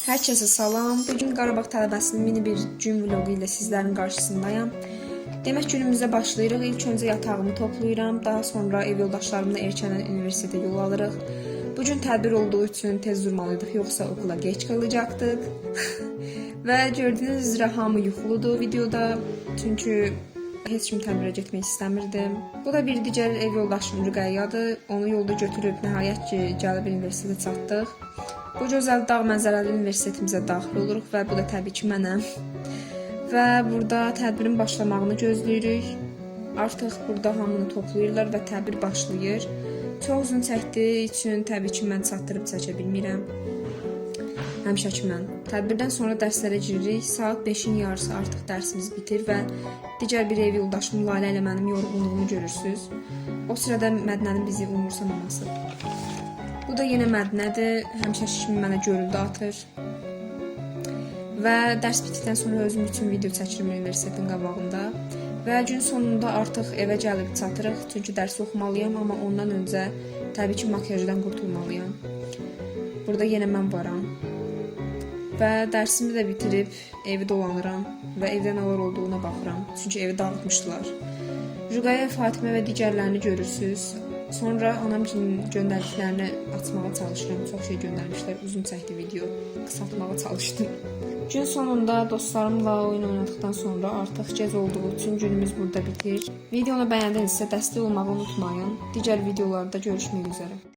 Herkese salam. Bugün Qarabağ tələbəsinin mini bir gün vlogu ilə sizlərin qarşısındayım. Demək günümüzə başlayırıq. İlk öncə yatağımı toplayıram. Daha sonra ev yoldaşlarımla erkənən universitetə yol alırıq. Bugün tədbir olduğu üçün tez durmalıydıq, yoxsa okula geç qalacaqdıq. Və gördüyünüz üzrə hamı yuxuludur videoda. Çünki heç kim tədbirə getmək istəmirdim. Bu da bir digər ev yoldaşım Rüqəyyadır. Onu yolda götürüb nəhayət ki, gəlib universitetə çatdıq. Bu gözəl dağ mənzərəli universitetimizə daxil oluruq və bu da təbii ki mənəm. Və burada tədbirin başlamağını gözləyirik. Artıq burada hamını toplayırlar və tədbir başlayır. Çox uzun çəkdiyi üçün təbii ki mən çatdırıb çəkə bilmirəm. Həmişəki mən. Tədbirdən sonra dərslərə giririk. Saat 5-in yarısı artıq dərsimiz bitir və digər bir ev yoldaşım Lalə ilə mənim yorğunluğumu görürsüz. O sırada Mədnənin bizi umursamaması. Bu da yenə Mədnədir. Həmişəki kimi mənə görüldü atır. Və dərs bitdikdən sonra özüm üçün video çəkirim universitetin qabağında. Və gün sonunda artıq evə gəlib çatırıq. Çünki dərs oxumalıyam, amma ondan öncə təbii ki makyajdan qurtulmalıyam. Burada yenə mən varam. Və dərsimi də bitirib evi dolanıram və evdə nələr olduğuna baxıram. Çünki evi dağıtmışdılar. Rüqayyə, Fatimə və digərlərini görürsüz. Sonra anamın göndərdiklərini açmağa çalışıram. Çox şey göndərmişlər. Uzun çəkdi video. Qısaltmağa çalışdım. Gün sonunda dostlarımla oyun oynadıktan sonra artıq gec olduğu üçün günümüz burada bitir. Videonu bəyəndinizsə dəstək olmağı unutmayın. Digər videolarda görüşmək üzərə.